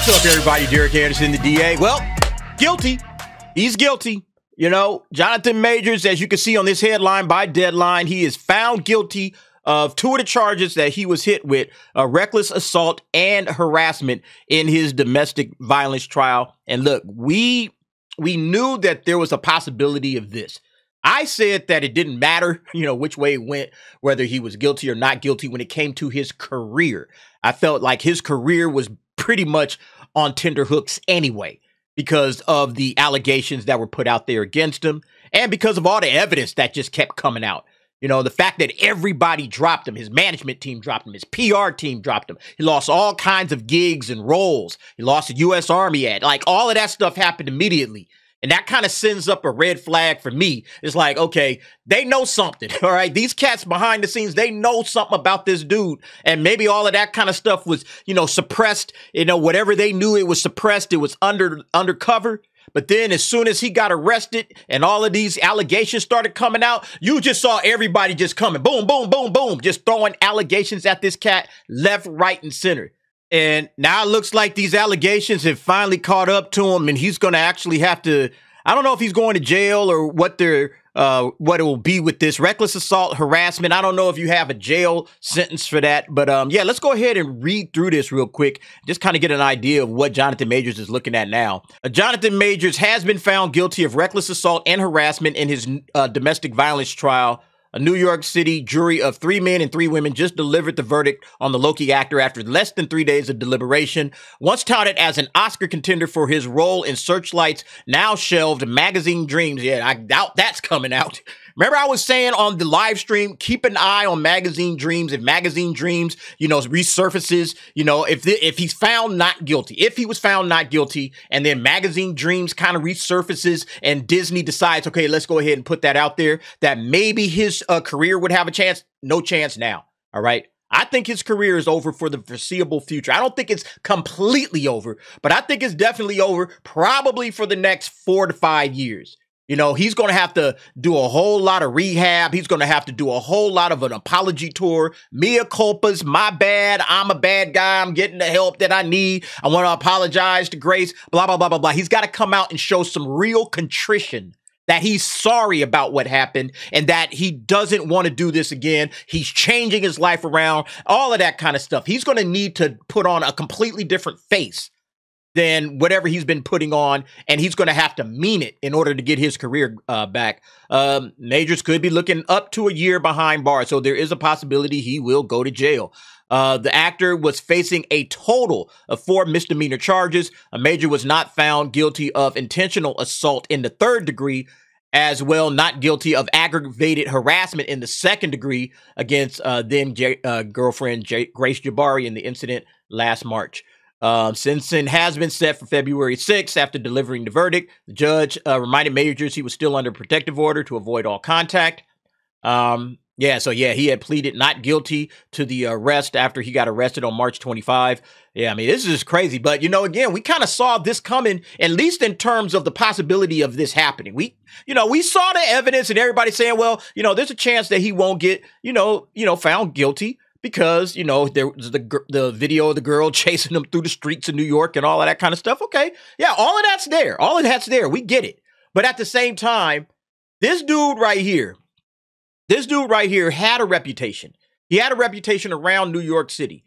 What's up, everybody? Derek Anderson, the DA. Well, guilty. He's guilty. You know, Jonathan Majors, as you can see on this headline by Deadline, he is found guilty of two of the charges that he was hit with, reckless assault and harassment in his domestic violence trial. And look, we knew that there was a possibility of this. I said that it didn't matter, which way it went, whether he was guilty or not guilty when it came to his career. I felt like his career was pretty much on tenterhooks anyway, because of the allegations that were put out there against him and because of all the evidence that just kept coming out. The fact that everybody dropped him, his management team dropped him, his PR team dropped him. He lost all kinds of gigs and roles. He lost a U.S. Army ad. Like, all of that stuff happened immediately. And that kind of sends up a red flag for me. It's like, okay, they know something, all right? These cats behind the scenes, they know something about this dude. And maybe all of that kind of stuff was, suppressed. Whatever they knew, it was suppressed. It was undercover. But then as soon as he got arrested and all of these allegations started coming out, you just saw everybody just coming. Boom, boom, boom, boom. Just throwing allegations at this cat left, right, and center. And now it looks like these allegations have finally caught up to him, and he's going to actually have to, I don't know if he's going to jail or what it will be with this reckless assault, harassment. I don't know if you have a jail sentence for that, but yeah, let's go ahead and read through this real quick. Just kind of get an idea of what Jonathan Majors is looking at now. Jonathan Majors has been found guilty of reckless assault and harassment in his domestic violence trial. A New York City jury of 3 men and 3 women just delivered the verdict on the Loki actor after less than 3 days of deliberation. Once touted as an Oscar contender for his role in Searchlight's now shelved Magazine Dreams. Yeah, I doubt that's coming out. Remember I was saying on the live stream, keep an eye on Magazine Dreams. If Magazine Dreams, resurfaces, if he's found not guilty, if he was found not guilty, and then Magazine Dreams kind of resurfaces and Disney decides, okay, let's go ahead and put that out there, that maybe his career would have a chance. No chance now. All right. I think his career is over for the foreseeable future. I don't think it's completely over, but I think it's definitely over probably for the next 4 to 5 years. He's going to have to do a whole lot of rehab. He's going to have to do a whole lot of an apology tour. Mea culpas, my bad. I'm a bad guy. I'm getting the help that I need. I want to apologize to Grace, blah, blah, blah, blah, blah. He's got to come out and show some real contrition that he's sorry about what happened and that he doesn't want to do this again. He's changing his life around, all of that kind of stuff. He's going to need to put on a completely different face than whatever he's been putting on, and he's going to have to mean it in order to get his career back. Majors could be looking up to a year behind bars, so there is a possibility he will go to jail. The actor was facing a total of 4 misdemeanor charges. A Major was not found guilty of intentional assault in the 3rd degree, as well not guilty of aggravated harassment in the 2nd degree against then girlfriend Grace Jabari in the incident last March. Sentencing has been set for February 6th after delivering the verdict. The judge reminded Majors he was still under protective order to avoid all contact. He had pleaded not guilty to the arrest after he got arrested on March 25. Yeah, I mean, this is just crazy. But, again, we kind of saw this coming, at least in terms of the possibility of this happening. We saw the evidence and everybody saying, well, there's a chance that he won't get, found guilty. Because, there was the video of the girl chasing him through the streets of New York and all of that kind of stuff. Okay. Yeah, all of that's there. All of that's there. We get it. But at the same time, this dude right here had a reputation. He had a reputation around New York City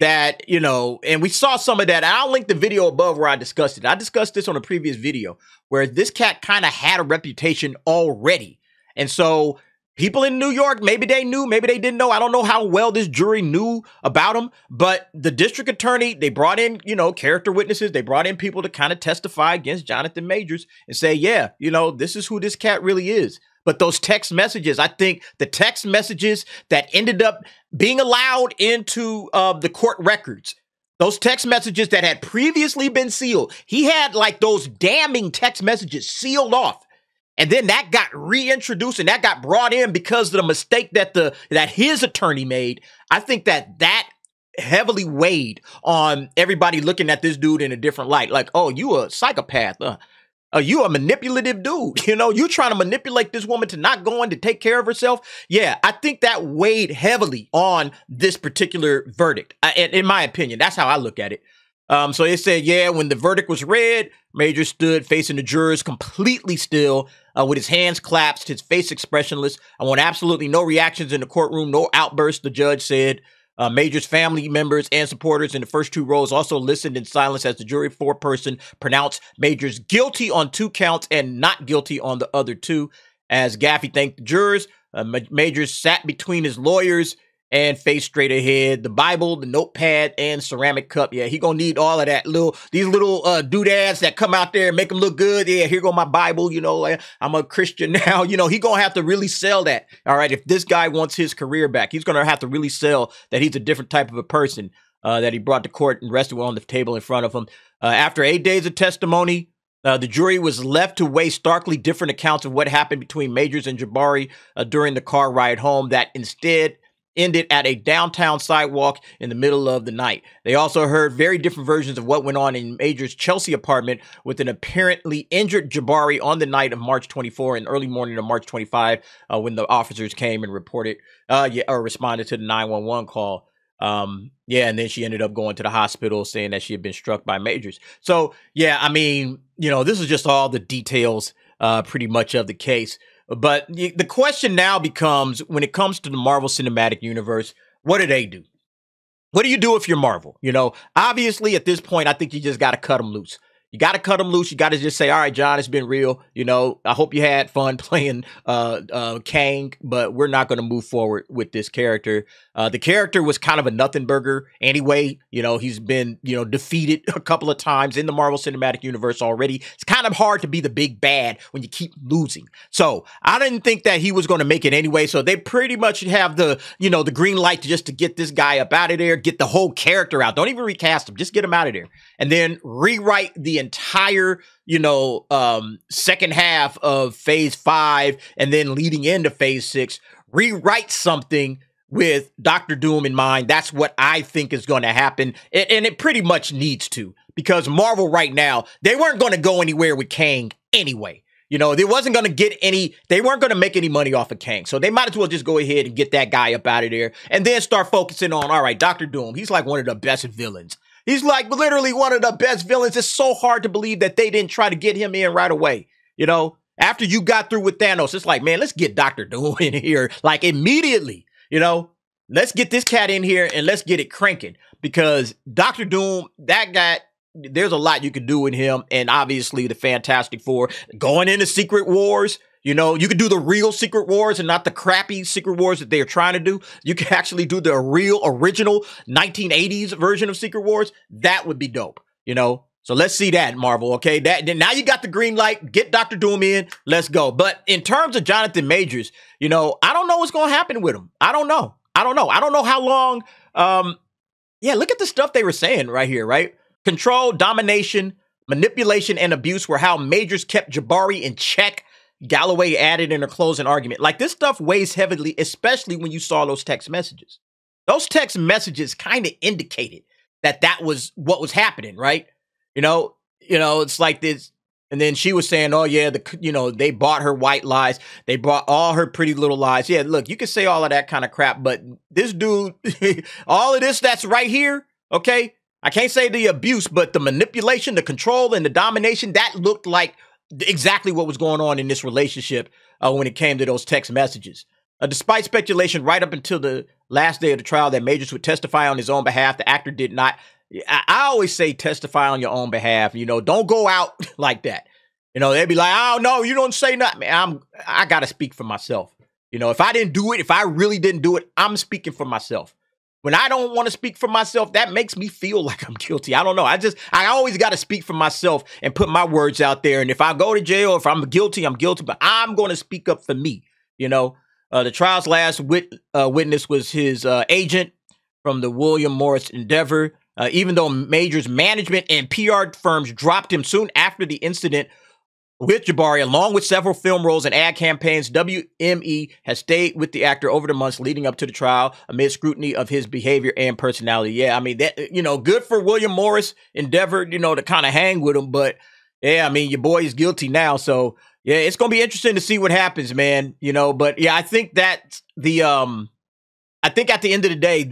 that, and we saw some of that. I'll link the video above where I discussed it. I discussed this on a previous video where this cat kind of had a reputation already. And so people in New York, maybe they knew, maybe they didn't know. I don't know how well this jury knew about him, but the district attorney, they brought in, character witnesses. They brought in people to kind of testify against Jonathan Majors and say, yeah, this is who this cat really is. But those text messages, I think the text messages that ended up being allowed into the court records, those text messages that had previously been sealed, he had like those damning text messages sealed off. And then that got reintroduced and that got brought in because of the mistake that his attorney made. I think that heavily weighed on everybody looking at this dude in a different light. Like, oh, you a psychopath. You a manipulative dude. You trying to manipulate this woman to not go in to take care of herself. Yeah, I think that weighed heavily on this particular verdict. In my opinion, that's how I look at it. So they said, yeah, when the verdict was read, Majors stood facing the jurors completely still, with his hands clasped, his face expressionless. I want absolutely no reactions in the courtroom, no outbursts, the judge said. Majors' family members and supporters in the first 2 rows also listened in silence as the jury foreperson pronounced Majors guilty on 2 counts and not guilty on the other 2. As Gaffey thanked the jurors, Majors sat between his lawyers and face straight ahead. The Bible, the notepad, and ceramic cup. Yeah, he gonna need all of that. These little doodads that come out there and make him look good. Yeah, here go my Bible. You know, I'm a Christian now. You know, he gonna have to really sell that. All right, if this guy wants his career back, he's gonna have to really sell that he's a different type of a person that he brought to court and rested on the table in front of him. After 8 days of testimony, the jury was left to weigh starkly different accounts of what happened between Majors and Jabari during the car ride home that instead ended at a downtown sidewalk in the middle of the night. They also heard very different versions of what went on in Majors' Chelsea apartment with an apparently injured Jabari on the night of March 24 and early morning of March 25 when the officers came and reported or responded to the 911 call. And then she ended up going to the hospital saying that she had been struck by Majors. So, yeah, I mean, you know, this is just all the details pretty much of the case. But the question now becomes, when it comes to the Marvel Cinematic Universe, what do they do? What do you do if you're Marvel? You know, obviously at this point, I think you just got to cut them loose. You got to cut them loose. You got to just say, all right, John, it's been real. You know, I hope you had fun playing Kang, but we're not going to move forward with this character. The character was kind of a nothing burger anyway. You know, he's been, defeated a couple of times in the Marvel Cinematic Universe already. It's kind of hard to be the big bad when you keep losing. So I didn't think that he was going to make it anyway. So they pretty much have the green light just to get this guy up out of there, get the whole character out. Don't even recast him. Just get him out of there. And then rewrite the entire, second half of phase 5 and then leading into phase 6, rewrite something with Dr. Doom in mind. That's what I think is going to happen. And it pretty much needs to, because Marvel right now, they weren't going to go anywhere with Kang anyway. They wasn't going to they weren't going to make any money off of Kang. So they might as well just go ahead and get that guy up out of there and then start focusing on, all right, Dr. Doom, he's like one of the best villains. He's like literally one of the best villains. It's so hard to believe that they didn't try to get him in right away. After you got through with Thanos, it's like, man, let's get Dr. Doom in here like immediately. Let's get this cat in here and let's get it cranking, because Dr. Doom, that guy, there's a lot you could do with him. And obviously the Fantastic Four going into Secret Wars. You could do the real Secret Wars and not the crappy Secret Wars that they're trying to do. You can actually do the real original 1980s version of Secret Wars. That would be dope, So let's see that, Marvel, okay? Now you got the green light. Get Dr. Doom in. Let's go. But in terms of Jonathan Majors, I don't know what's going to happen with him. I don't know how long. Look at the stuff they were saying right here, right? Control, domination, manipulation, and abuse were how Majors kept Jabari in check. Galloway added in a closing argument. Like, this stuff weighs heavily, especially when you saw those text messages. Those text messages kind of indicated that was what was happening, right? It's like this. And then she was saying, oh yeah, they bought her white lies. They bought all her pretty little lies. Yeah, look, you can say all of that kind of crap, but this dude, all of this that's right here, okay? I can't say the abuse, but the manipulation, the control, and the domination, that looked like exactly what was going on in this relationship when it came to those text messages. Despite speculation right up until the last day of the trial that Majors would testify on his own behalf, the actor did not. I always say testify on your own behalf. Don't go out like that. They'd be like, oh, no, you don't say nothing. Man, I got to speak for myself. If I didn't do it, if I really didn't do it, I'm speaking for myself. When I don't want to speak for myself, that makes me feel like I'm guilty. I don't know. I always got to speak for myself and put my words out there. And if I go to jail, if I'm guilty, but I'm going to speak up for me. The trial's last witness was his agent from the William Morris Endeavor. Even though Majors' management and PR firms dropped him soon after the incident with Jabari, along with several film roles and ad campaigns, WME has stayed with the actor over the months leading up to the trial amid scrutiny of his behavior and personality. Yeah, I mean, that, good for William Morris Endeavor, to kind of hang with him. But yeah, I mean, your boy is guilty now. So yeah, it's going to be interesting to see what happens, man. But yeah, I think that I think at the end of the day,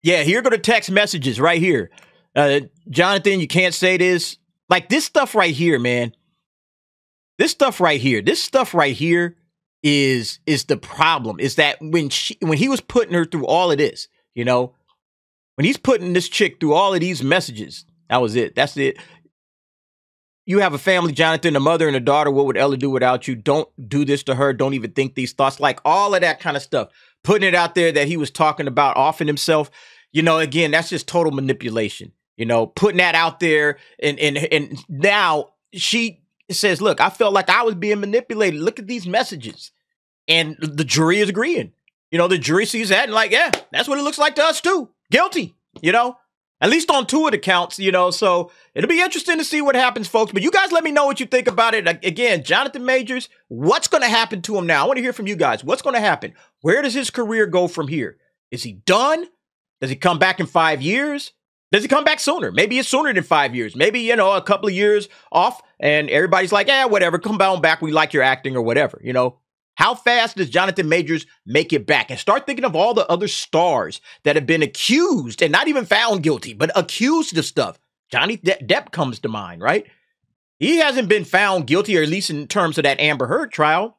here go the text messages right here. Jonathan, you can't say this. Like this stuff right here, man. This stuff right here is the problem. Is that when he was putting her through all of this, you know, when he's putting this chick through all of these messages, that was it. That's it. You have a family, Jonathan, a mother and a daughter. What would Ella do without you? Don't do this to her. Don't even think these thoughts. Like all of that kind of stuff. Putting it out there that he was talking about offing himself. You know, again, that's just total manipulation. You know, putting that out there. And now she says, look, I felt like I was being manipulated. Look at these messages. And the jury is agreeing. You know, the jury sees that and like, yeah, that's what it looks like to us too. Guilty, you know, at least on 2 of the counts, you know, so it'll be interesting to see what happens, folks. But you guys let me know what you think about it. Again, Jonathan Majors, what's going to happen to him now? I want to hear from you guys. What's going to happen? Where does his career go from here? Is he done? Does he come back in 5 years? Does he come back sooner? Maybe it's sooner than 5 years. Maybe, you know, a couple of years off and everybody's like, yeah, whatever, come on back. We like your acting or whatever, you know. How fast does Jonathan Majors make it back? And start thinking of all the other stars that have been accused and not even found guilty, but accused of stuff. Johnny Depp comes to mind, right? He hasn't been found guilty, or at least in terms of that Amber Heard trial.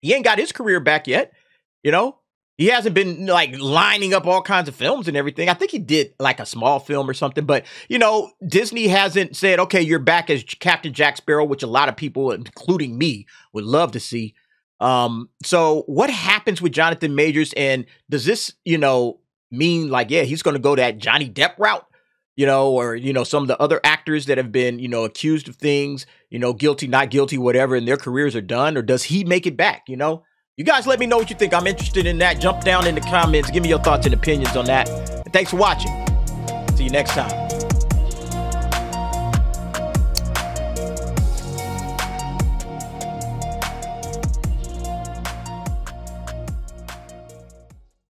He ain't got his career back yet, you know? He hasn't been like lining up all kinds of films and everything. I think he did like a small film or something, but you know, Disney hasn't said, okay, you're back as Captain Jack Sparrow, which a lot of people, including me, would love to see. So what happens with Jonathan Majors, and does this, you know, mean like, yeah, he's going to go that Johnny Depp route, you know, or, you know, some of the other actors that have been, you know, accused of things, you know, guilty, not guilty, whatever, and their careers are done, or does he make it back? You know, you guys let me know what you think. I'm interested in that. Jump down in the comments. Give me your thoughts and opinions on that. And thanks for watching. See you next time.